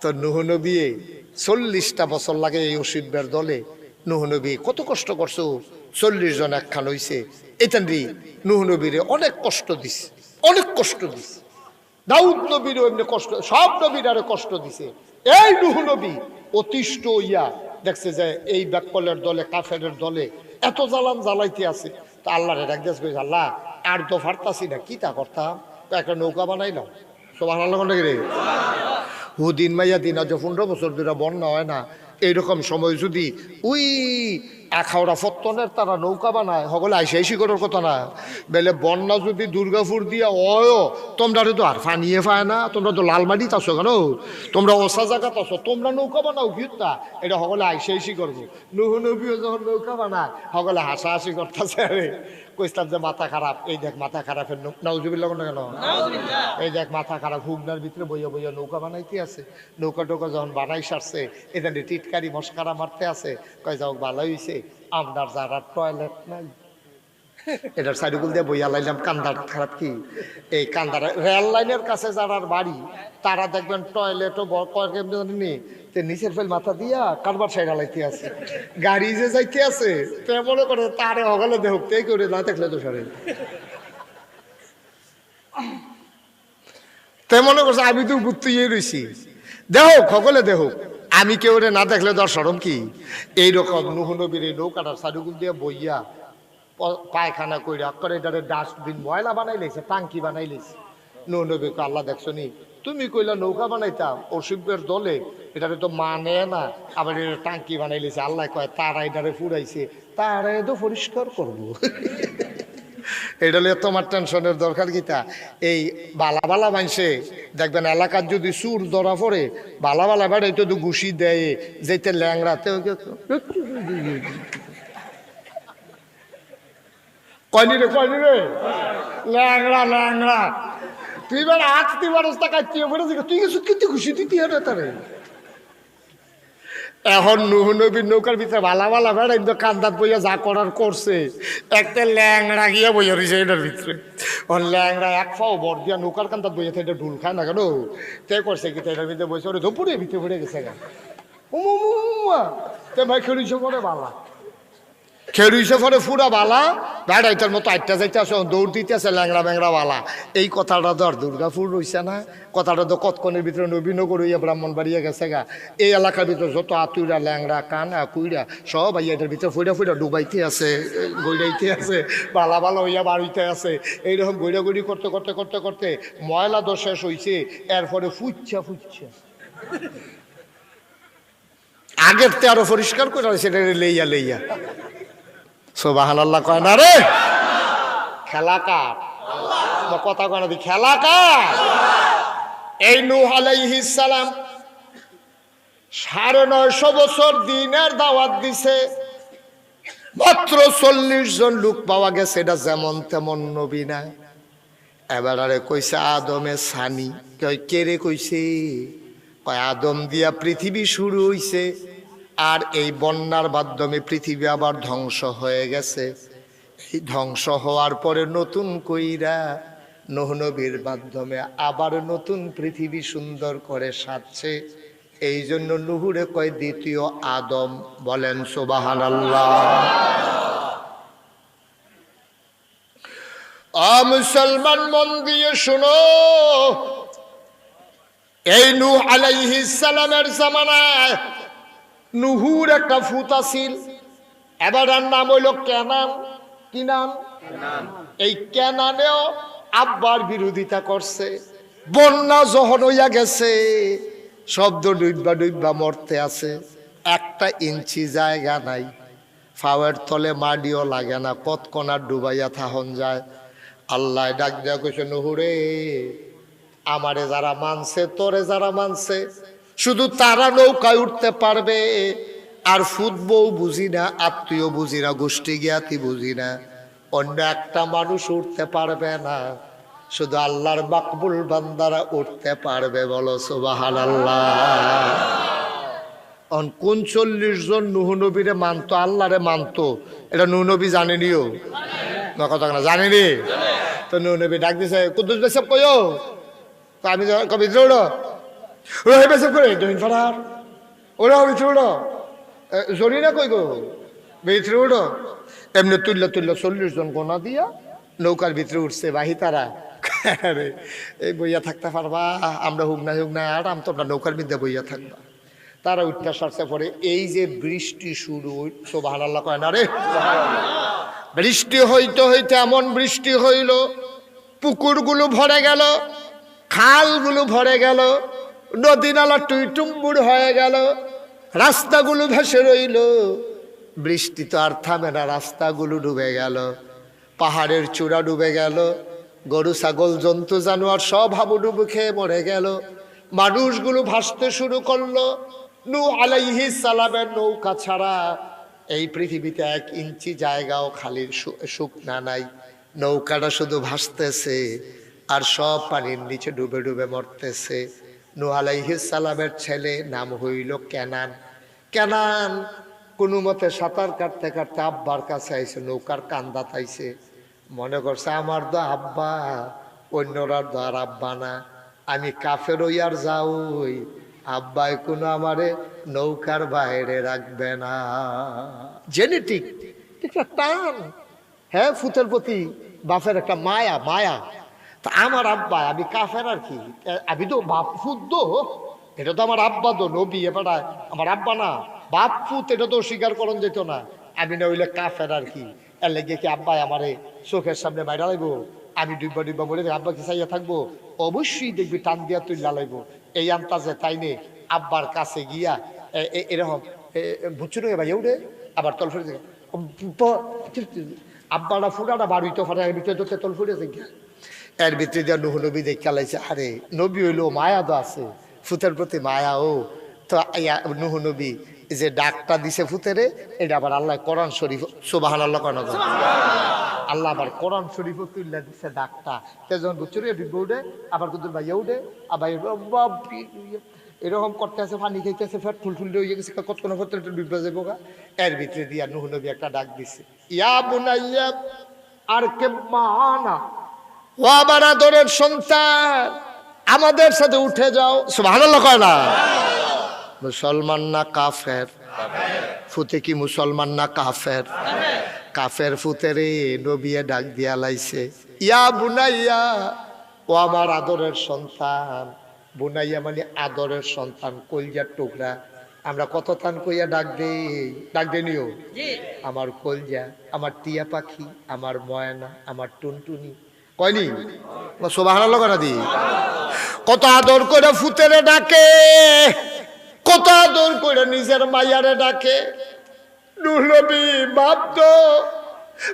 তো নূহ নবী 40টা বছর লাগে এই অসিবের দলে। নূহ নবী কত কষ্ট করছো, 40 জন একখান হইছে। এটান্ডি নূহ নবীরে অনেক কষ্ট দিছে, অনেক কষ্ট দিছে। দাউদ নবীরও এমনি কষ্ট, সব নবীরারে কষ্ট দিছে। এই নূহ নবী অতিষ্ঠ হইয়া দেখছে যে এই ব্যাককলের দলে, কাফেরের দলে এত জ্বালান জ্বালাইতে আছে। তা আল্লাহরে ডাক দিয়েছে, কইছে আল্লাহ আর তো ফারতাছি না, কি তা করতাম, তো একটা নৌকা বানাইলাম। সুবহানাল্লাহ কোনটা রে? হুদিন মাইয়া দিন আজ 15 বছর ধরে বন্যা হয় না, এইরকম সময় যদি ওই আখাওড়া ফত্তনের তারা নৌকা বানায়, সকলে আইসি করার কথা না। বেলে বন্যা যদি দুর্গাপুর দিয়া অয়, তোমরা তো আর ফানিয়ে পায় না, তোমরা তো লালমাটিতে আছো কেন, তোমরা ওসা জায়গাত আছো, তোমরা নৌকা বানাও কিতা, এটা সকলে আইসি করবো। নূহ নবীও যখন নৌকা বানায় সকলে হাসাহাসি করতেছে। আরে কইতাম যে মাথা খারাপ, এই দেখ মাথা খারাপের নাউজুবিল্লাহ কেন, এই দেখ মাথা খারাপ, হুগনার ভিতরে বইয়া বইয়া নৌকা বানাইতে আছে। নৌকা টোকা যখন বানাই সারছে, এখানে টিটকারি মস্কারা মারতে আছে। কয় যাও ভালো হইছে, আপনার যারা টয়লেট নাই, এটার সাইডুকুল দিয়ে বইয়া লাইলাম। কান্দার খারাপ কি, এই কান্দার রেল লাইনের কাছে যারার বাড়ি, তারা দেখবেন টয়লেটও জানি নিচের ফেল মাথা দিয়া কারবার সাইড হালাইতে আছে। গাড়ি যে যাইতে আছে তে মনে করে তারে হগলে দেহ তে করে না দেখলে তো সরে তে মনে করছে আমি তো বুঝতে ইয়ে রয়েছি, দেহ সকলে দেহ, আমি কেউ না দেখলে তোর সরম কি। এইরকম নূহ নবীর এই নৌকাটার সাইডুকুল দিয়ে বইয়া পায়খানা কইরা করে এটারে ডাস্টবিন ময়লা বানাই লেছে, টাঙ্কি বানাই লেছে। নূহ নবীকে আল্লাহ দেখছো নি, তুমি কইলা নৌকা বানাইতাম অসিবের দলে, এটারে তো মানে না, আবার এটা টাঙ্কি বানাই লেছে। আল্লাহ কয় তারা এটারে ফুরাইছে, তারা তো পরিষ্কার করবো। এটা হলে তোমার টেনশনের দরকার কিতা। এই বালা বালা মানছে দেখবেন এলাকার যদি সুর ধরা পড়ে, বালা বালা বেড়ে তো ঘুষি দেয়, যেতে ল্যাংড়াতে কয়নি রে কয়নি রে ল্যাংড়া ল্যাংড়া, তুই এবার আজ তুই মানুষটা কাটিয়ে পড়ে তুই কিছু কিন্তু খুশি দিতে হবে তারে। এখন নূহ নবীর নৌকার ভিতরে ভালা ভালা বেড়াই তো কান্দাত বইয়া যা করার করছে, একটা ল্যাংড়া গিয়া বইয়া রয়েছে এটার ভিতরে। ওর ল্যাংড়া এক ফাও বর দিয়া নৌকার কান্দাত বইয়া এটা ঢুল খায় না কেন, তে করছে কি এটার ভিতরে বসে ওরে ধপুরে ভিতরে পড়ে গেছে গা। তে ভাই খেলুইছে পরে বালা, খেলুইছে পরে ফুরা বালা, বেড়াইটার মতো আটটা যাইতে আসে, দৌড় দিতে আছে ল্যাংড়া ব্যাংড়া বালা। এই কথাটা তো আর দুর্গাপুর রইছে না, কথাটা তো কতক্ষণের ভিতরে নবীনগর হইয়া ব্রাহ্মণবাড়িয়া গেছে গা। এই এলাকার ভিতরে যত আতুইরা ল্যাংড়া কানা কুইরা সব আইয়া এটার ভিতরে ফুইরা ফুইরা ডুবাইতে আছে, গইড়াইতে আছে, বালা বালা হইয়া বাড়িতে আছে। এইরকম গইড়াগড়ি করতে করতে করতে করতে ময়লা তো শেষ হইছে, এরপরে ফুচ্ছা ফুচ্ছা আগের তে আরো পরিষ্কার করে সেটা লেইয়া লেইয়া। সুবহানাল্লাহ কয় না রে, খেলা কার কথা কয় না, খেলা কার। এই নূহ আলাইহিস সালাম 950 বছর দিনের দাওয়াত দিছে, মাত্র 40 জন লোক পাওয়া গেছে। এটা যেমন তেমন নবী না। এবার আরে কইছে আদমে সানি, কয় কে রে কইছে, কয় আদম দিয়া পৃথিবী শুরু হইছে, আর এই বন্যার মাধ্যমে পৃথিবী আবার ধ্বংস হয়ে গেছে। এই ধ্বংস হওয়ার পরে নতুন কইরা নূহ নবীর মাধ্যমে আবার নতুন পৃথিবী সুন্দর করে সাজছে। এই জন্য নূহুরে কয় দ্বিতীয় আদম। বলেন সুবহানাল্লাহ। মুসলমান মন দিয়ে শোনো, এই নূহ আলাইহিস সালামের জামানায় নূহুর একটা ফুত আছিল, এবার নাম হইল কেনান। কি নাম? এই কেনানেও আব্বার বিরোধিতা করছে। বন্যা যখন হইয়া গেছে, শব্দ ডুববা ডুববা মরতে আছে, 1 ইঞ্চি জায়গা নাই, ফাওয়ার তলে মাটিও লাগে না, কতকণা ডুবাইয়া থাহন যায়। আল্লাহ ডাক দেয়া কইছে নূহুরে, আমারে যারা মানছে, তোরে যারা মানছে, শুধু তারা নৌকায় উঠতে পারবে। আর ফুটবও বুঝি না, আত্মীয় বুঝি না, গোষ্ঠী জ্ঞাতি বুঝি না, অন্য একটা মানুষ উঠতে পারবে না, শুধু আল্লাহর মাকবুল বান্দারা উঠতে পারবে। বলো সুবহানাল্লাহ। কোন 40 জন নূহ নবীরে মানতো, আল্লাহরে মানতো, এটা নূহ নবী জানেনিও না, কথা না জানেনি। তো নূহ নবী ডাক দিছে কুদ্দুস ভাই সব কইও, আমি কবি দৌড় ওরা বেসব করে দহিন ফাড়ার ওরা ভিতরে উঠো জরি না কই গো ভিতরে উঠো এমনি তুললে 40 জন গোনা দিয়া নৌকার ভিতরে উঠছে বাহি তারা এই বইয়া থাকতে পারবা আমরা হুক না আরাম তোমরা নৌকার মধ্যে বইয়া থাকবা তারা উঠতে সারছে পরে এই যে বৃষ্টি শুরু সুবহানাল্লাহ কয় না রে বৃষ্টি হইতে হইতে এমন বৃষ্টি হইল পুকুরগুলো ভরে গেল খালগুলো ভরে গেল নদী নালা টুইটুম্বুর হয়ে গেল রাস্তাগুলো ভেসে রইল বৃষ্টি তো আর থামে না রাস্তাগুলো ডুবে গেল পাহাড়ের চূড়া ডুবে গেল গরু ছাগল জন্তু জানোয়ার সব হাবুডুবু খেয়ে মরে গেল মানুষগুলো ভাসতে শুরু করলো নূহ আলাইহিস সালামের নৌকা ছাড়া এই পৃথিবীতে 1 ইঞ্চি জায়গাও খালি শুকনা নাই নৌকাটা শুধু ভাসতেছে আর সব পানির নিচে ডুবে ডুবে মরতেছে নূহ আলাইহিস সালামের ছেলে নাম হইল কেনান কেনান কোনো মতে সাঁতার কাটতে কাটতে আব্বার কাছে আইছে নৌকার কান্দা তাইছে মনে করছে আমার তো আব্বা অন্যরা তো আর আব্বা না আমি কাফের ওই আর যাওই আব্বাই কোনো আমারে নৌকার বাইরে রাখবে না জেনেটিক একটা টান হ্যাঁ ফুতের প্রতি বাপের একটা মায়া তা আমার আব্বা আমি কাফের আর কি আমি তো বাপ ফুত দো এটা তো আমার আব্বা তো নবী এবার আমার আব্বা না বাপ ফুত এটা তো স্বীকার করন যেত না আমি না হইলে কাফের আর কি এর লেগে কি আব্বাই আমারে চোখের সামনে বাইরে লাগবো আমি ডুববা বলে আব্বা কি চাইয়া থাকবো অবশ্যই দেখবি টান দিয়া তুই লালাইবো এই আন্তাজে তাই নে আব্বার কাছে গিয়া এরকম বুঝছো না ভাই উঠে আবার তল ফুটে আব্বাটা ফুটাটা বাড়িতে ফাটা এর ভিতরে তো তল ফুটেছে গিয়া এর ভিতরে দিয়া নূহ নবী দেখে লাইছে আরে নবী হইলো মায়া তো আছে ফুতের প্রতি মায়া ও তো নূহ নবী যে ডাকটা দিছে ফুতেরে এটা আবার আল্লাহ কোরআন শরীফ সুবহানাল্লাহ কেন আল্লাহ আবার কোরআন শরীফ তুল্লা দিছে ডাকটা তেজন বুঝছো রে ডিব্বা উঠে আবার কুতুর ভাইয়া উঠে আবার এরকম করতে আছে পানি খাইতেছে ফেট ফুল হয়ে গেছে কতক্ষণ করতে একটু ডুববা যাবো গা এর ভিতরে দিয়া নূহ নবী একটা ডাক দিছে ইয়া বুনাইয়া আর কে মানা ও আমার আদরের সন্তান আমাদের সাথে উঠে যাও সুবহানাল্লাহ কয় না মুসলমান না কাফের ফুতে কি মুসলমান না কাফের কাফের ফুতেরে নবিয়ে ডাক দিয়া লাইছে ইয়া বুনাইয়া ও আমার আদরের সন্তান বুনাইয়া মানে আদরের সন্তান কলজার টুকরা আমরা কত তান কইয়া ডাক দে নিও আমার কলজা আমার টিয়া পাখি আমার ময়না আমার টুনটুনি কয়নি সুবহানাল্লাহ করা দি কত আদর করে ফুতেরে ডাকে কত আদর করে নিজের মাইয়ারে ডাকে নূহ নবী ভাবতো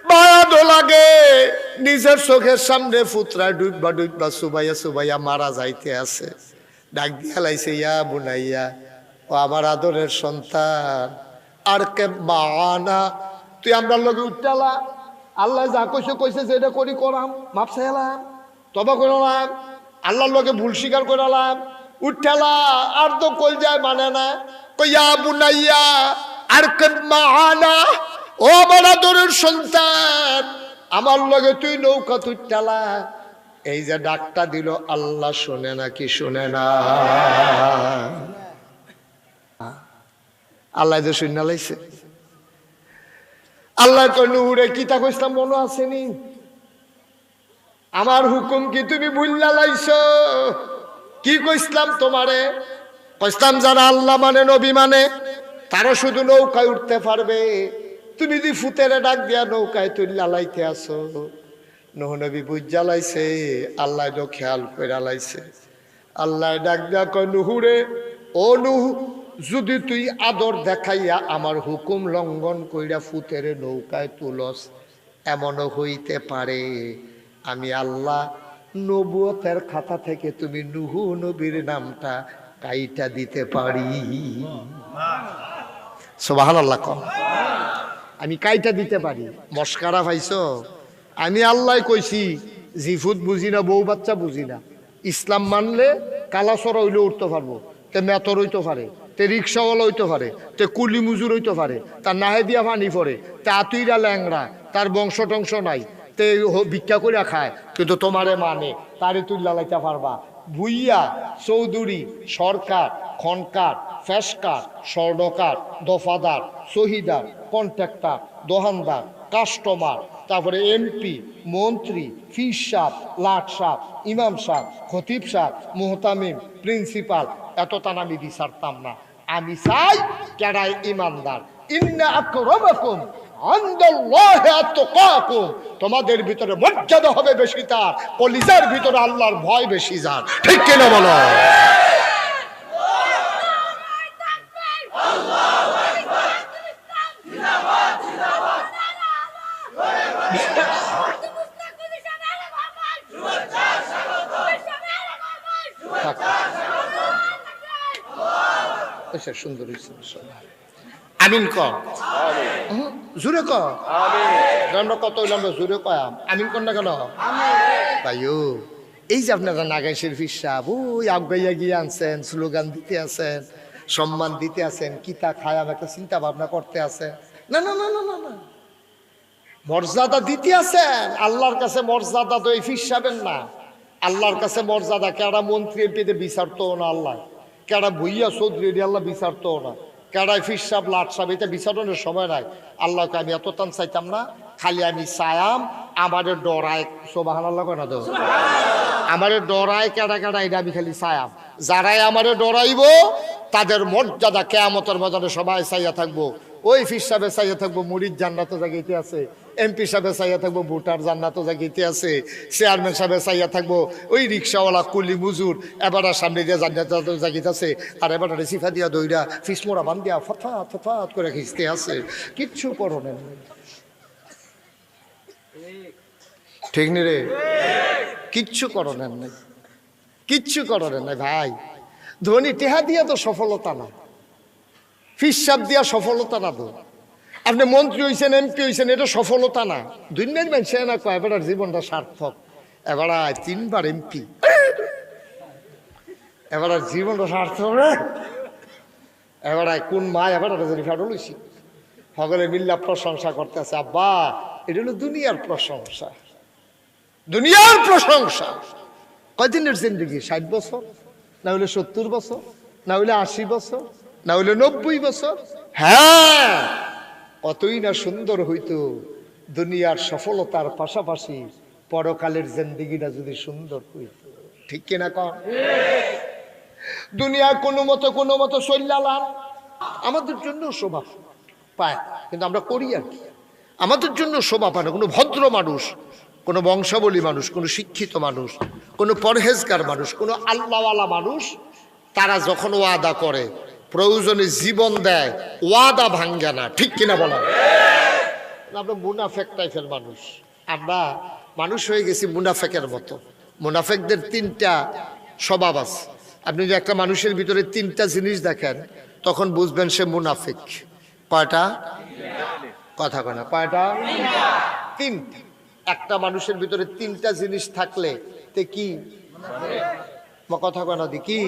মায়ানো লাগে নিজের চোখের সামনে ফুতরা ডুববা সুবাইয়া মারা যাইতে আছে ডাক দিয়া লাইছে ইয়া বুনাইয়া ও আমার আদরের সন্তান আর কে মানা তুই আমরা লগে উঠতালা আল্লাহ যা কইছে যেটা করি করাম মাপ চাইলাম তবা করলাম আল্লাহর লগে ভুল স্বীকার করালাম উঠলা আর তো কল যায় মানে না কইয়া বুনাইয়া আর কে মানা ও আমার আদরের সন্তান আমার লগে তুই নৌকা তুইটালা এই যে ডাকটা দিল আল্লাহ শোনে না কি শোনে না আল্লাহ যে শুনে লাইছে আল্লাহ কই নূরে কি তা কইছিলাম মনে আসেনি আমার হুকুম কি তুমি ভুললা লাইছো কি কইছিলাম তোমারে কইছিলাম যারা আল্লাহ মানে নবী মানে তারা শুধু নৌকায় উঠতে পারবে তুমি যদি ফুতেরে ডাক দিয়া নৌকায় তুললা লাইতে আসো নূহ নবী বুঝা লাইছে আল্লাহ তো খেয়াল কইরা লাইছে আল্লাহ ডাক দিয়া কয় নূহরে ও নূহ যদি তুই আদর দেখাইয়া আমার হুকুম লঙ্ঘন কইরা ফুতেরে নৌকায় তুলস এমনও হইতে পারে আমি আল্লাহ নবুয়তের খাতা থেকে তুমি নূহ নবীর নামটা কাইটা দিতে পারি সুবহানাল্লাহ কও আমি কাইটা দিতে পারি মস্কারা পাইছো আমি আল্লাহ কইছি জিফুত বুঝি না বউ বাচ্চা বুঝি না ইসলাম মানলে কালাসর হইলে উঠতে পারবো তে মেতর হইতে পারে তে রিক্সাওয়ালা হইতে পারে তে কুলি মুজুর হইতে পারে তার নাহে দিয়া পানি পড়ে তে আতুইরা ল্যাংরা তার বংশ টংশ নাই তে ভিক্ষা করে খায় কিন্তু তোমারে মানে তারে তুই লালাইতে পারবা ভুইয়া, চৌধুরী, সরকার, খনকার, ফ্যাসকার, স্বর্ণকার, দফাদার, শহীদার, কন্ট্রাক্টর, দোহানদার, কাস্টমার, তারপরে এমপি, মন্ত্রী, ফিস সাহ, লাট সাহ, ইমাম সাহ, খতিব সাহ, মুহতামিম, প্রিন্সিপাল, এত তান আমি বিচারতাম না। আমি চাই কেডায় ইমানদার। ইন্না আকরামাকুম ইনদাল্লাহি আতকাকুম, তোমাদের ভিতরে মর্যাদা হবে বেশি তার, কলিজার ভিতরে আল্লাহর ভয় বেশি যার। ঠিক কিনা বলো? সুন্দর আমিন কর, জোরে কর। আমরা কত হইলাম জোরে কয়াম, আমিন কর না কেন ভাইও? এই যে আপনারা নাগাইশের ফিসাব ওই আগাইয়া গিয়ে আনছেন, স্লোগান দিতে আছেন, সম্মান দিতে আছেন, কিতা খায়াম একটা চিন্তা ভাবনা করতে আছেন। না না না না না না, মর্যাদা দিতে আছেন আল্লাহর কাছে। মর্যাদা তো এই ফিসাবেন না, আল্লাহর কাছে মর্যাদা। কেডা মন্ত্রী এমপিদের বিচারতো না আল্লাহ, কেডা ভুইয়া চৌধুরী আল্লাহ বিচারতো না, কেডায় ফিসাব লাট সাব, এটা বিচারণের সময় নাই। আল্লাহকে আমি এত টান চাইতাম না, খালি আমি চায়াম আমাদের ডরায়। সুবহানাল্লাহ কয় না তো? আমাদের ডরায় কেডা কেডা, এটা আমি খালি চায়াম। যারাই আমাদের ডরাইব তাদের মর্যাদা কিয়ামতের ময়দানে সবাই চাইয়া থাকবো। ওই ফিস সাহেবে চাইয়া থাকবো মুরিদ জান্নাতে জায়গাতে আছে, এমপি সাহেবে চাইয়া থাকবো ভোটার জান্নাতে জায়গাতে আছে, চেয়ারম্যান সাহেবে চাইয়া থাকবো ওই রিক্সাওয়ালা কুলি মুজুর এবার সামনে দিয়ে জান্নাতে জায়গাতে আছে, আর এবার সিফা দিয়া দইরা ফিস মোড়া বান দিয়া ফফাত ফফাত করে খিঁচতে আছে। কিচ্ছু করণের নেই, ঠিক নি রে? কিচ্ছু করণের নেই, কিচ্ছু করণের নাই ভাই। ধনী টেহা দিয়া তো সফলতা না, ফিসাব দিয়া সফলতা না। তো আপনি মন্ত্রী হয়েছেন, এমপি হয়েছেন, এটা সফলতা না। দুনিয়ার মানুষ না কয় এবার জীবনটা সার্থক, এবার 3বার এমপি, এবার জীবনটা সার্থক। এবার কোন মা এবার ফাটল হয়েছি, সকলে মিল্লা প্রশংসা করতেছে। আব্বা এটা হলো দুনিয়ার প্রশংসা, দুনিয়ার প্রশংসা। কয়দিনের জিন্দগি? 60 বছর, না হলে 70 বছর, না হলে 80 বছর, না হলে 90 বছর। হ্যাঁ, কতই না সুন্দর হইতো দুনিয়ার সফলতার পাশাপাশি পরকালের জিন্দেগিটা যদি সুন্দর হইতো। ঠিক কিনা কন? দুনিয়া কোনো মতো চল্লালাম, আমাদের জন্য শোভা পায়, কিন্তু আমরা করি আর কি। আমাদের জন্য শোভা পায় না কোনো ভদ্র মানুষ, কোনো বংশাবলী মানুষ, কোনো শিক্ষিত মানুষ, কোনো পরহেজগার মানুষ, কোনো আল্লাহওয়ালা মানুষ, তারা যখন ওয়াদা করে প্রয়োজনে জীবন দেয়, ওয়াদা ভাঙ্গে না। ঠিক কিনা বলা? আমরা মুনাফেক টাইপের মানুষ, আমরা মানুষ হয়ে গেছি মুনাফেকের মতো। মুনাফেকদের 3টা স্বভাব আছে। আপনি যদি একটা মানুষের ভিতরে 3টা জিনিস দেখেন তখন বুঝবেন সে মুনাফেক। কয়টা? কথা কয় না, কয়টা? 3টা। একটা মানুষের ভিতরে 3টা জিনিস থাকলে তে কি কথা কয় না দি কি?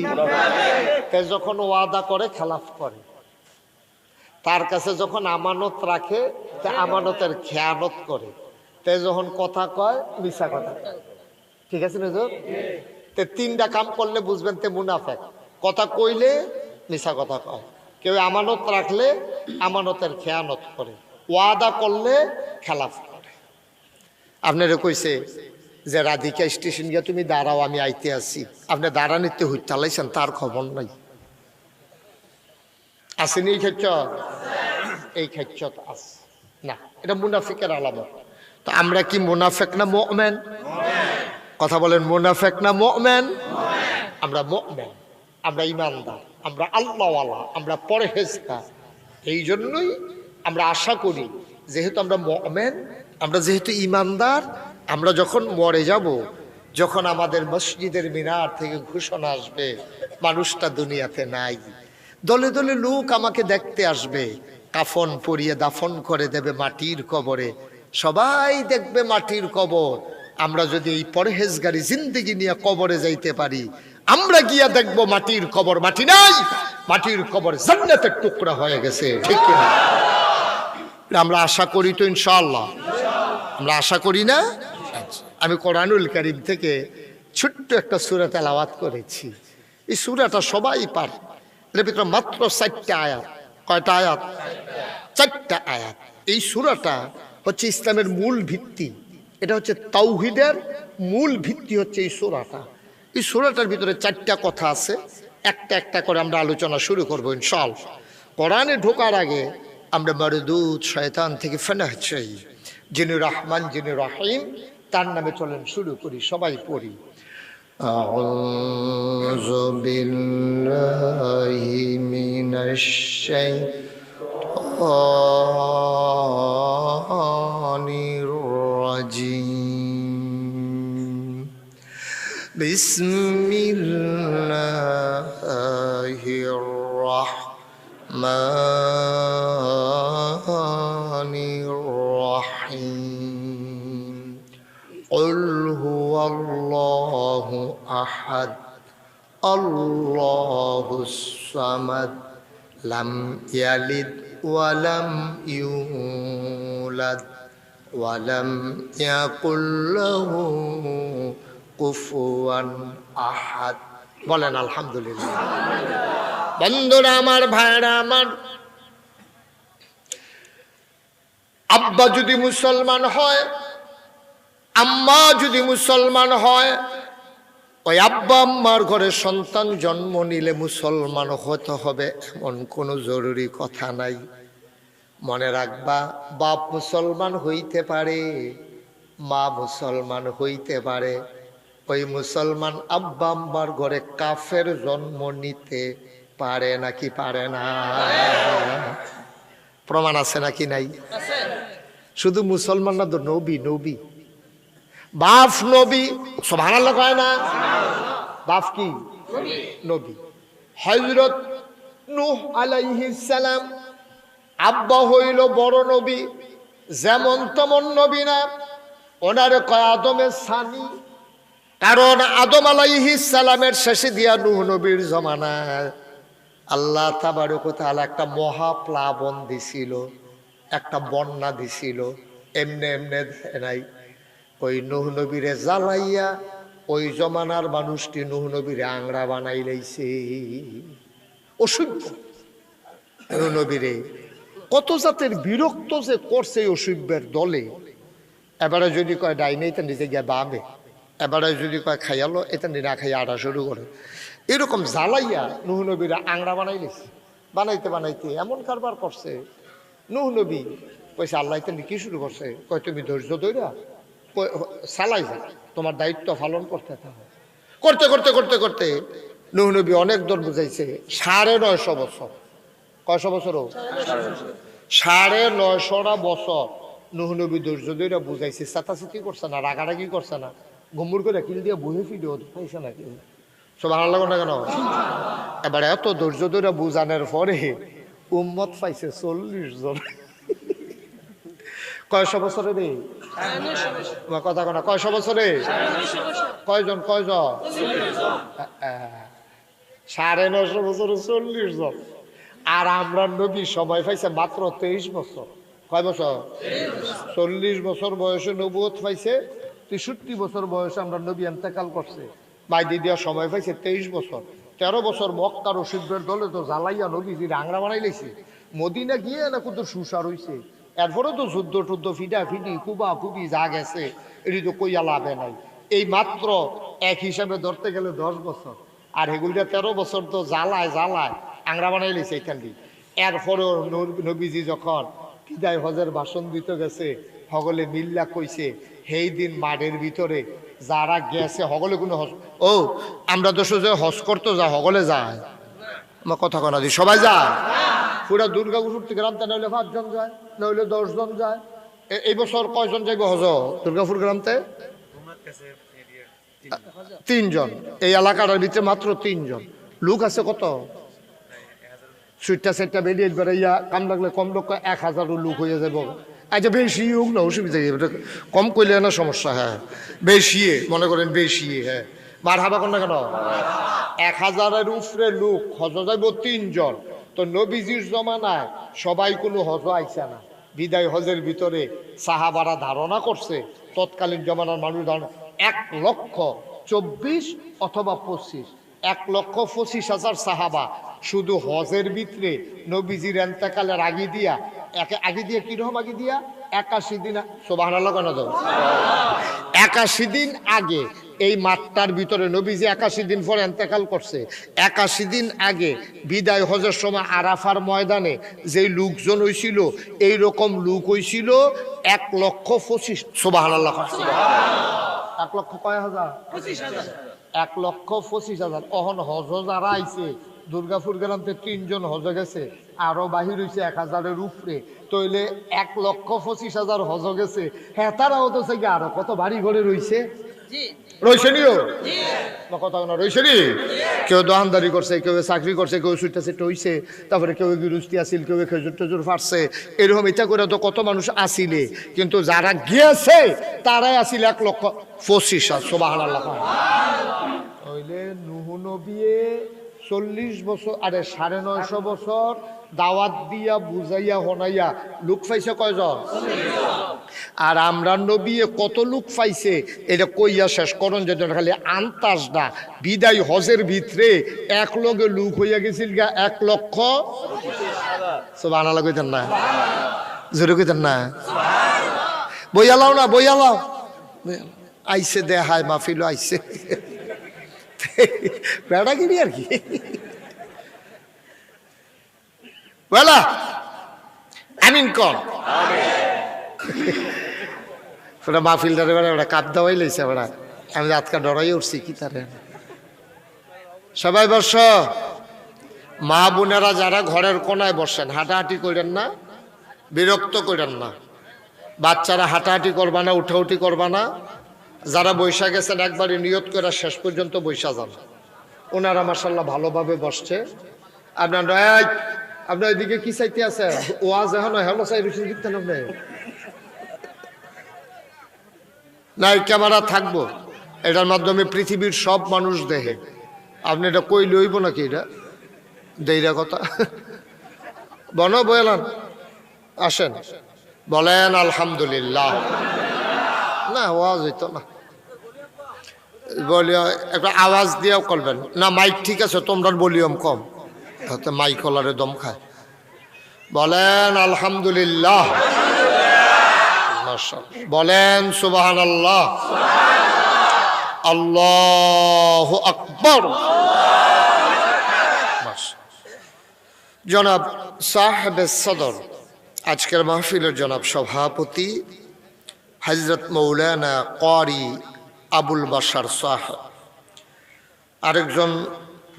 যখন ওয়াদা করে খেলাফ করে, তার কাছে যখন আমানত রাখে তে আমানতের খেয়ানত করে, তে যখন কথা কয় মিছা কথা কয়। ঠিক আছে না? তে 3টা কাম করলে বুঝবেন তে মুনাফেক। কথা কইলে মিছা কথা কয়, কেউ আমানত রাখলে আমানতের খেয়ানত করে, ওয়াদা করলে খেলাফ করে। আপনারা কইছে যে রাধিকা স্টেশন গিয়া তুমি দাঁড়াও আমি আইতে আসি, আপনি দাঁড়ানিতে হইতে চালাইছেন, তার খবর নাই। আসেনি এই ক্ষেত্র? এই ক্ষেত্র আছে না, এটা মুনাফিকের আলামত। তো আমরা কি মুনাফেক না মুমিন? কথা বলেন, মুনাফেক না মুমিন? আমরা মুমিন, আমরা ইমানদার, আমরা আল্লাহওয়ালা, আমরা পরহেজগার। এই জন্যই আমরা আশা করি যেহেতু আমরা মুমিন, আমরা যেহেতু ইমানদার, আমরা যখন মরে যাব, যখন আমাদের মসজিদের মিনার থেকে ঘোষণা আসবে মানুষটা দুনিয়াতে নাই, দলে দলে লোক আমাকে দেখতে আসবে, কাফন পরিয়ে দাফন করে দেবে মাটির কবরে, সবাই দেখবে মাটির কবর। আমরা যদি এই পরহেজগারি জিন্দেগি নিয়ে কবরে যাইতে পারি, আমরা গিয়া দেখবো মাটির কবর মাটি নাই, মাটির কবর জান্নাতের টুকরা হয়ে গেছে। ঠিক কিনা? আমরা আশা করি তো ইনশাআল্লাহ, আমরা আশা করি না? আমি কোরআনুল কারীম থেকে ছোট্ট একটা সূরা তেলাওয়াত করেছি। এই সূরাটা সবাই পারে। এর ভিতরে মাত্র 4টা আয়াত। কয়টা আয়াত? 4টা আয়াত। এই সূরাটা হচ্ছে ইসলামের মূল ভিত্তি। এটা হচ্ছে তাওহীদের মূল ভিত্তি হচ্ছে এই সূরাটা। এই সূরাটার ভিতরে 4টা কথা আছে। একটা একটা করে আমরা আলোচনা শুরু করবো ইনশাআল্লাহ। কোরআনে ঢোকার আগে আমরা মারদুদ শয়তান থেকে ফেনাহ চাই। যিনি রহমান, যিনি রহিম, তার নামে চলেন শুরু করি, সবাই পড়ি। আউযু বিল্লাহি মিনাশ শাইতানির রাজিম। বিসমিল্লাহির রাহমানির রাহিম। কুল হুয়াল্লাহু আহাদ আল্লাহুস সামাদ লাম ইয়ালিদ ওয়া লাম ইউলাদ ওয়া লাম ইয়াকুল লাহু কুফুয়ান আহাদ। বলেন আলহামদুলিল্লাহ। বন্ধুরা আমার, ভাইরা আমার, আব্বা যদি মুসলমান হয়, আম্মা যদি মুসলমান হয়, ওই আব্বা আম্মার ঘরে সন্তান জন্ম নিলে মুসলমান হতে হবে এমন কোনো জরুরি কথা নাই। মনে রাখবা, বাপ মুসলমান হইতে পারে, মা মুসলমান হইতে পারে, ওই মুসলমান আব্বা আম্মার ঘরে কাফের জন্ম নিতে পারে নাকি পারে না? প্রমাণ আছে নাকি নাই? শুধু মুসলমান না তো, নবী, নবী, বাপ নবী। সুবহানাল্লাহ কয় না? বাপ কি? নবী। হযরত নূহ আলাইহিস সালাম আব্বা হইল বড় নবী, যেমন তেমন নবী না, ওনারে কয় আদমের সানি। কারণ আদম আলাইহিস সালামের শেষে দিয়া নূহ নবীর জমানায় আল্লাহ তাবারক ওয়া তাআলা একটা মহাপ্লাবন দিছিল, একটা বন্যা দিছিল। এমনে এমনে নাই, ওই নূহ নবীরে জ্বালাইয়া ওই জমানার মানুষটি নূহ নবীরে আংড়া বানাই লাইছে। অসভ্য নূহ নবীরে কত জাতের বিরক্ত যে করছে অসভ্যের দলে। এবারে যদি কয় ডাইনে, এটা নিজে গিয়া বামে, এবারে যদি কয় খাইয়ালো, এটা না খাইয়া আটা শুরু করে। এরকম জ্বালাইয়া নূহ নবীরা আংড়া বানাই লাইছে। বানাইতে বানাইতে এমন কারবার করছে, নূহ নবী কইছে আল্লাহ এটা কি শুরু করছে? কয় তুমি ধৈর্য ধইরা চালাই যা, তোমার দায়িত্ব পালন করতে থাকো। করতে করতে করতে করতে নূহ নবী অনেক দর বুঝাইছে। 950 বছর। কয়শো বছর? 950 বছর নূহ নবী ধৈর্য ধইরা বুঝাইছে। চাতাচাতি করছে না, রাগারাগি করছে না, গম্বুর করে কিল দিয়ে বহে ফিরে পাইছে না কেউ। সুবহানাল্লাহ না কেন? এবার এত ধৈর্য ধরে বুঝানোর পরে উম্মত পাইছে 40 জন। কয়শো বছরে রে? কথা কনা, কয়শো বছরে? কয়জন? কয়জন? 950 বছরে 40 জন। আর আমরা নবী সময় পাইছে মাত্র 23 বছর। কয় বছর? 40 বছর বয়সে নবুয়ত পাইছে, 63 বছর বয়সে আমরা নবী ইন্তেকাল করছে। বাইদি দেওয়ার সময় পাইছে 23 বছর। 13 বছর মক্কার অসভ্যের দলে তো জ্বালাইয়া নবীজি আংড়া বানাই লাইছে। মদিনা গিয়ে না কত সুসার হইছে। এরপরে তো যুদ্ধ টুদ্ধ, ফিডা ফিডি, কুবা কুবি যা গেছে, এটি তো কইয়া লাভে নাই। এই মাত্র এক হিসাবে ধরতে গেলে 10 বছর। আর এগুলিটা 13 বছর তো জ্বালায় জ্বালায় আংড়া বানাই লাইছে এখান দিয়ে। এরপরেও নবীজি যখন বিদায় হজের ভাষণ দিতে গেছে, সকলে মিল্লা কইছে সেই দিন মাঠের ভিতরে যারা গেছে সকলে কোনো হজ, ও আমরা তো সোজা হজ করতে যা, সকলে যায়, আমার কথা কনা দি, সবাই যায়। পুরা দুর্গাপুর থেকে গ্রামতে নইলে 5 জন যায়, নইলে 10 জন যায়। এই বছর কয়জন যাইব হজ দুর্গাপুর গ্রামতে? 3 জন। এই এলাকাটার ভিতরে মাত্র 3 জন লোক আছে। কত? 6টা বেরিয়ে বেড়াইয়া কাম লাগলে কম লোক 1000 লোক হয়ে যাবো। আচ্ছা বেশি হোক না, অসুবিধা কম কইলে না সমস্যা। হ্যাঁ বেশি, মনে করেন বেশি। হ্যাঁ মার হাবা কর না কেন? 1000-এর উপরে লোক হজ যাইব 3 জন। তো নবীজির জমানায় সবাই কোনো হজ আইছে না। বিদায় হজের ভিতরে সাহাবারা ধারণা করছে, তৎকালীন জমানার মানুষ ধারণা 1 লক্ষ 24 অথবা 25, 1,25,000 সাহাবা শুধু হজের ভিতরে নবীজির এন্তেকালের আগে দিয়া কিরকম আগে দিয়া 81 দিন, সুবহানাল্লাহ কেন দাও, 81 দিন আগে এই মাঠটার ভিতরে নবীজি 81 দিন পরে এন্তেকাল করছে। 81 দিন আগে বিদায় হজের সময় আরাফার ময়দানে যে লোকজন হয়েছিল এইরকম লোক হয়েছিল 1,25,000, সুবহানাল্লাহ, 1 লক্ষ কয় হাজার, 1,25,000। অহন হজ যারা আইছে দুর্গাপুর গ্রামতে 3 জন হজ গেছে, আরো বাহির হয়েছে 1,000-এর উপরে, তইলে 1,25,000 হজ গেছে। হ্যাঁ, তারাও তো সে আরো কত বাড়ি ঘরে রয়েছে, কেউ দোকানদারি করছে, কেউ চাকরি করছে, কেউ সুইটা সেট হইছে, তারপরে কেউ গৃহস্থী আসিল, কেউ খেজুর টেজুর ফাটছে, এরকম এটা করে তো কত মানুষ আসিলে, কিন্তু যারা গিয়েছে তারাই আসিল 1,25,000, সুবহানাল্লাহ। হইলে নূহ নবী 40 বছর, আরে 950 বছর দাওয়াত দিয়া বুঝাইয়া হনাইয়া লোক পাইছে কয়জন? আর আমরা নবী কত লোক পাইছে এটা কইয়া শেষ করন যেত খালি আন্তাজটা। বিদায় হজের ভিতরে এক লগে লোক হইয়া গেছিল 1,00,000, সুবহানাল্লাহ কইতেন না, জোরে কইতেন না, বইয়ালাও না, বইয়ালাও আইসে দেখায় মাহফিল আইসে বেড়াগিরি আর কি বলা, আমিন কর মাহফিলটারে বেড়া কাপ দেওয়াই লাইছে বেড়া, আমি রাতকা ডরাই উঠছি কি তারে। সবাই বর্ষ, মা বোনেরা যারা ঘরের কোনায় বসেন হাঁটাহাঁটি করেন না, বিরক্ত করেন না, বাচ্চারা হাঁটাহাঁটি করবা না, উঠাউঠি করবা না। যারা বৈশা গেছেন একবারই নিয়ত করে শেষ পর্যন্ত বৈশা যান। ওনারা মাশাআল্লাহ ভালোভাবে বসছে। আপনার এদিকে কি চাইতে আছে? ওয়াজ এখন হেলো চাই রুচি দিতেন আপনি নাই, ক্যামেরা থাকবো, এটার মাধ্যমে পৃথিবীর সব মানুষ দেখে। আপনি এটা কই লইব নাকি? এটা দেইরা কথা বন বলেন, আসেন বলেন আলহামদুলিল্লাহ। না ওয়াজ হইতো না, বলিও একটা আওয়াজ দিয়েও করবেন না। মাইক ঠিক আছে, তোমরা ভলিউম কম, তাতে মাইক কলারে দম খায়। বলেন আলহামদুলিল্লাহ, বলেন সুবহানাল্লাহ, আল্লাহু আকবার। জনাব সাহেবে সদর, আজকের মাহফিলের জনাব সভাপতি হযরত মৌলানা ক্বারি আবুল বাশার সাহেব, আরেকজন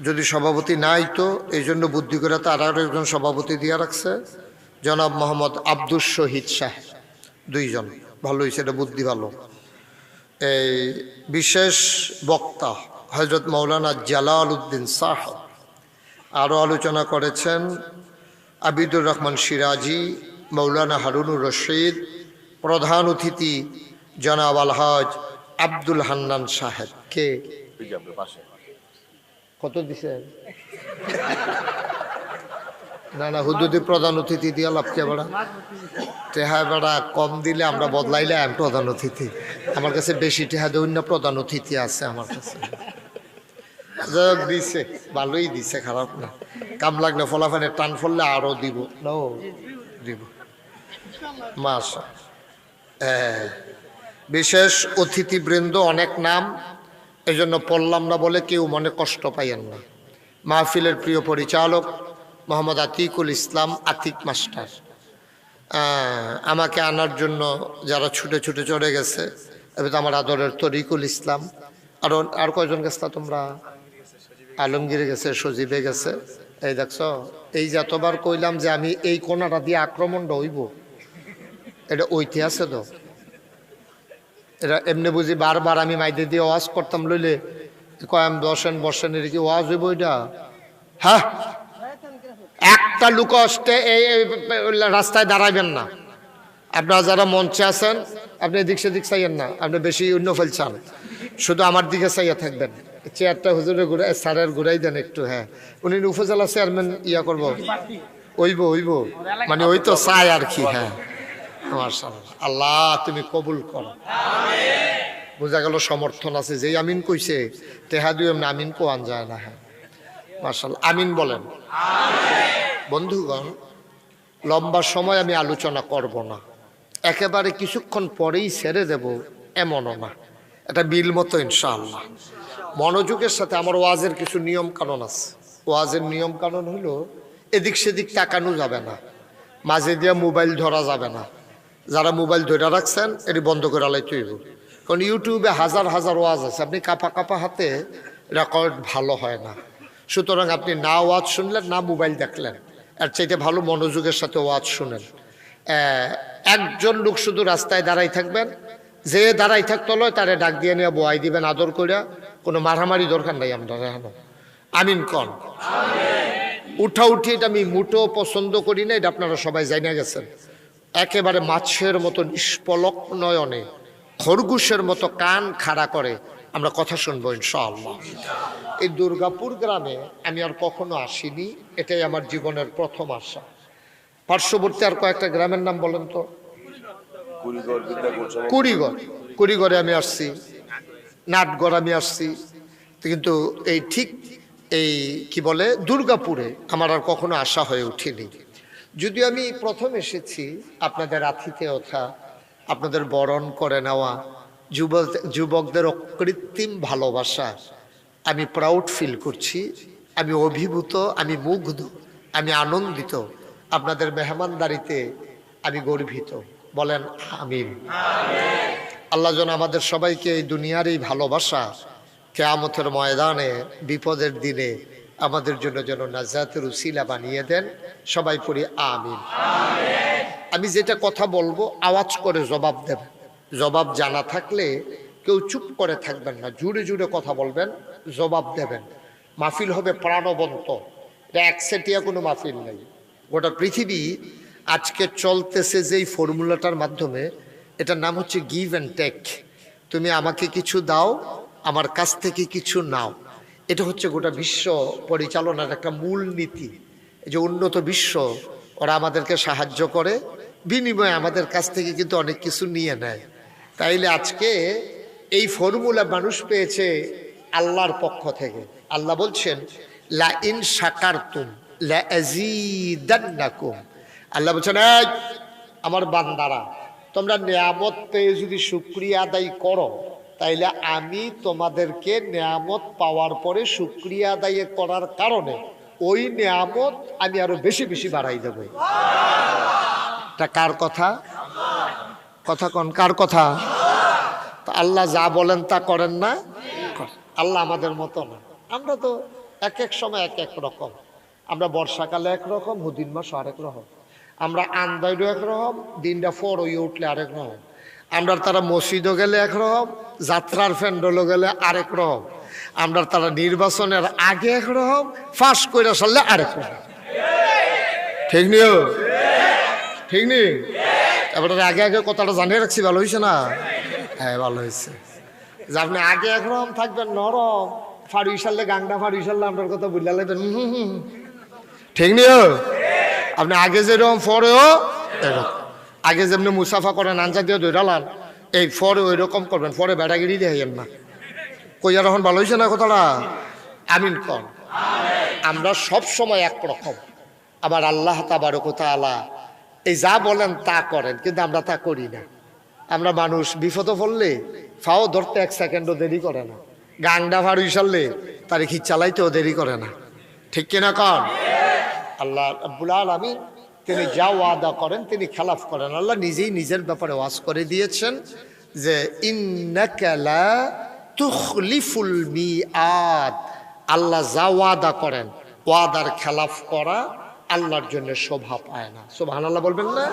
যদি সভাপতি নাই তো এই জন্য বুদ্ধি করে তার আরেকজন সভাপতি দিয়ে রাখছে, জনাব মোহাম্মদ আব্দুল শহীদ সাহেব, 2 জন। ভালো হয়েছে, এটা বুদ্ধি ভালো। এই বিশেষ বক্তা হযরত মৌলানা জালাল উদ্দিন সাহেব। আরও আলোচনা করেছেন আবিদুর রহমান সিরাজি, মৌলানা হারুনুর রশিদ, প্রধান অতিথি জনাব আলহাজ আব্দুল হান্নান সাহেব। কে কত দিছেন? না না, হুদুদি প্রধান অতিথি দিয়া লাভকে বেড়া, টেহা বেড়া কম দিলে আমরা বদলাইলে আমি প্রধান অতিথি। আমার কাছে বেশি টেহা দেয়, অন্য প্রধান অতিথি আছে আমার কাছে। দিছে, ভালোই দিছে, খারাপ না। কাম লাগলে ফলাফানে টান ফললে আরো দিব, নাও দিব মাশা। বিশেষ অতিথিবৃন্দ অনেক নাম, এই জন্য পড়লাম না বলে কেউ মনে কষ্ট পাইয়েন না। মাহফিলের প্রিয় পরিচালক মোহাম্মদ আতিকুল ইসলাম, আতিক মাস্টার, আমাকে আনার জন্য যারা ছুটে ছুটে চলে গেছে, এবার তো আমার আদরের তরিকুল ইসলাম, আর কয়জন গেছে তোমরা? আলমগীর গেছে, সজীবে গেছে। এই দেখছ, এই যে এতবার কইলাম যে আমি এই কোনাটা দিয়ে আক্রমণটা হইব, এটা ঐতি আছে তো। এটা এমনি বুঝি বারবার আমি মাইদে দিয়ে ওয়াজ করতাম লইলে কয় বসেন বসেন, এটা কি ওয়াজ হইব এটা? হ্যাঁ, একটা লোক আসতে এই রাস্তায় দাঁড়াইবেন না। আপনারা যারা মঞ্চে আছেন আপনি এদিক সেদিক চাইয়েন না, আপনি বেশি অন্য ফেলছেন, শুধু আমার দিকে চাইয়া থাকবেন। চেয়ারটা হুজুরের ঘুরাই, স্যারের ঘুরাই দেন একটু। হ্যাঁ, উনি উপজেলা চেয়ারম্যান ইয়া করব, ওইব মানে ওই তো চাই আর কি। হ্যাঁ, মাশাআল্লাহ, আল্লাহ তুমি কবুল করো। বোঝা গেল সমর্থন আছে, যেই আমিন কইছে তেহা দুই এমনি আমিন কোয়ান যায় না। হ্যাঁ মাশাআল্লাহ, আমিন বলেন। বন্ধুগণ, লম্বা সময় আমি আলোচনা করব না, একেবারে কিছুক্ষণ পরেই ছেড়ে দেব এমনও না, এটা বিল মতো ইনশাআল্লাহ। মনোযোগের সাথে আমার ওয়াজের কিছু নিয়ম কানুন আছে। ওয়াজের নিয়ম কানুন হলো এদিক সেদিক তাকানো যাবে না, মাঝে দিয়ে মোবাইল ধরা যাবে না। যারা মোবাইল ধরে রাখছেন এটি বন্ধ করে আলাইতে হইব, কারণ ইউটিউবে হাজার হাজার ওয়াজ আছে, আপনি কাপা কাপা হাতে রেকর্ড ভালো হয় না। সুতরাং আপনি না ওয়াজ শুনলেন না মোবাইল দেখলেন, আর চাইতে ভালো মনোযোগের সাথে ওয়াজ শুনেন। একজন লোক শুধু রাস্তায় দাঁড়াই থাকবেন, যে দাঁড়াই থাকতে লয় তারে ডাক দিয়ে নিয়ে বয়াই দিবেন আদর করিয়া, কোনো মারামারি দরকার নাই। আমরা আমিন কন। উঠা উঠি এটা আমি মুটো পছন্দ করি না, এটা আপনারা সবাই জানিয়ে গেছেন। একেবারে মাছের মতো নিষ্পলক নয়নে খরগোশের মতো কান খাড়া করে আমরা কথা শুনবো ইনশাআল্লাহ। এই দুর্গাপুর গ্রামে আমি আর কখনো আসিনি, এটাই আমার জীবনের প্রথম আসা। পার্শ্ববর্তী আর কয়েকটা গ্রামের নাম বলেন তো। কুড়িগড়ে আমি আসছি, নাটগড় আমি আসছি, কিন্তু এই ঠিক এই কি বলে দুর্গাপুরে আমার আর কখনো আসা হয়ে উঠেনি। যদিও আমি প্রথম এসেছি আপনাদের আতিথেয়তা, আপনাদের বরণ করে নেওয়া, যুবকদের অকৃত্রিম ভালোবাসা, আমি প্রাউড ফিল করছি, আমি অভিভূত, আমি মুগ্ধ, আমি আনন্দিত। আপনাদের মেহমানদারিতে আমি গর্বিত। বলেন আমিন। আল্লাহ যেন আমাদের সবাইকে এই দুনিয়ার এই ভালোবাসা কিয়ামতের ময়দানে বিপদের দিনে আমাদের জন্য যেন নাজাতের উসিলা বানিয়ে দেন। সবাই পড়ি আমিন। আমি যেটা কথা বলবো আওয়াজ করে জবাব দেবেন, জবাব জানা থাকলে কেউ চুপ করে থাকবেন না, জুড়ে জুড়ে কথা বলবেন, জবাব দেবেন। মাহফিল হবে প্রাণবন্ত, এটা একসেটিয়া কোনো মাহফিল নেই। গোটা পৃথিবী আজকে চলতেছে যেই ফর্মুলাটার মাধ্যমে, এটার নাম হচ্ছে গিভ অ্যান্ড টেক। তুমি আমাকে কিছু দাও, আমার কাছ থেকে কিছু নাও। এটা হচ্ছে গোটা বিশ্ব পরিচালনার একটা মূল নীতি। এই যে উন্নত বিশ্ব, ওরা আমাদেরকে সাহায্য করে, বিনিময়ে আমাদের কাছ থেকে কিন্তু অনেক কিছু নিয়ে নেয়। তাইলে আজকে এই ফর্মুলা মানুষ পেয়েছে আল্লাহর পক্ষ থেকে। আল্লাহ বলছেন লা ইন শাকারতুম লা আযীদান্নাকুম। আল্লাহ বলছেন এই আমার বান্দারা, তোমরা নিয়ামত পেয়ে যদি শুকরিয়া আদায় করো, তাইলে আমি তোমাদেরকে নিয়ামত পাওয়ার পরে শুকরিয়া আদায় করার কারণে ওই নিয়ামত আমি আরো বেশি বেশি বাড়াই দেব। এটা কার কথা? কথা কোন কার কথা? আল্লাহ যা বলেন তা করেন না? আল্লাহ আমাদের মতো না। আমরা তো এক এক সময় এক এক রকম। আমরা বর্ষাকালে একরকম, হুদিন মাস আরেক রকম। আমরা আন্দাইডও একরকম, দিনটা ফর হয়ে উঠলে আরেক রকম। আমরা তারা মসজিদও গেলে একরকম, যাত্রার ফ্যান্ডলও গেলে আরেক রকম। আমরা তারা নির্বাচনের আগে একরকম, ফাঁস করে সারলে আরেক রকম। ঠিক নিও? ঠিক নেই? এবার আগে আগে কথাটা জানিয়ে রাখছি, ভালো হয়েছে না? হ্যাঁ ভালো হয়েছে। যে আপনি আগে একরকম থাকবেন নরম, ফাড়ু সারলে গাংটা ফাড়ু সারলে আপনার কথা বুঝলা লাগবেন। ঠিক নিও? আপনি আগে যেরকম পরেও এরকম, আগে যেমনি মুসাফা করেন আঞ্জা দিয়ে দৌড়ালান, এই ফরে ওই রকম করবেন, ফরে বেড়াগিরি দেখাইয়েন না। কইয়া এখন ভালো হয়েছে না কথাটা? আমিন কন। আমরা সব সময় একরকম, আবার আল্লাহ তাবারক ওয়া তাআলা এই যা বলেন তা করেন, কিন্তু আমরা তা করি না। আমরা মানুষ বিপদে পড়লে ফাও ধরতে এক সেকেন্ডও দেরি করে না, গাংডা ফাড়ু সারলে তার খিচ চালাইতেও দেরি করে না। ঠিক কিনা কন? আল্লাহ রাব্বুল আলামিন তিনি যা ওয়াদা করেন তিনি খেলাফ করেন। আল্লাহ নিজেই নিজের ব্যাপারে ওয়াজ করে দিয়েছেন যে ইন্নাকা লা তুখলিফুল মিআদ। আল্লাহ যা ওয়াদা করেন, ওয়াদার খেলাফ করা আল্লাহর জন্য শোভা পায় না। সুবহানাল্লাহ বলবেন না?